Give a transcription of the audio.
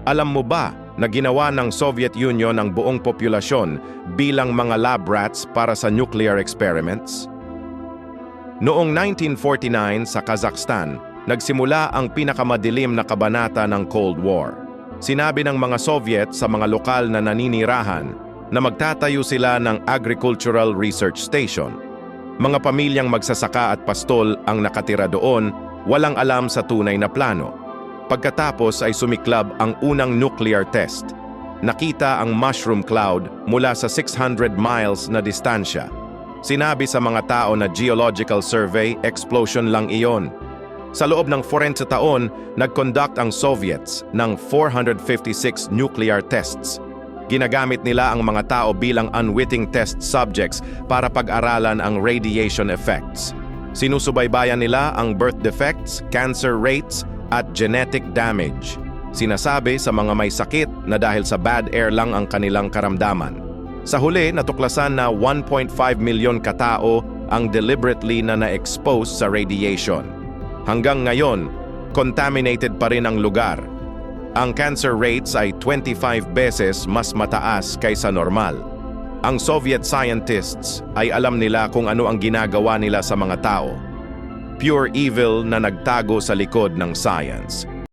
Alam mo ba na ginawa ng Soviet Union ang buong populasyon bilang mga lab rats para sa nuclear experiments? Noong 1949 sa Kazakhstan, nagsimula ang pinakamadilim na kabanata ng Cold War. Sinabi ng mga Soviet sa mga lokal na naninirahan na magtatayo sila ng Agricultural Research Station. Mga pamilyang magsasaka at pastol ang nakatira doon, walang alam sa tunay na plano. Pagkatapos ay sumiklab ang unang nuclear test. Nakita ang mushroom cloud mula sa 600 miles na distansya. Sinabi sa mga tao na geological survey, explosion lang iyon. Sa loob ng 40 taon, nag-conduct ang Soviets ng 456 nuclear tests. Ginagamit nila ang mga tao bilang unwitting test subjects para pag-aralan ang radiation effects. Sinusubaybayan nila ang birth defects, cancer rates, at genetic damage. Sinasabi sa mga may sakit na dahil sa bad air lang ang kanilang karamdaman. Sa huli, natuklasan na 1.5 milyon katao ang deliberately na na-expose sa radiation. Hanggang ngayon, contaminated pa rin ang lugar. Ang cancer rates ay 25 beses mas mataas kaysa normal. Ang Soviet scientists ay alam nila kung ano ang ginagawa nila sa mga tao. Pure evil na nagtago sa likod ng science.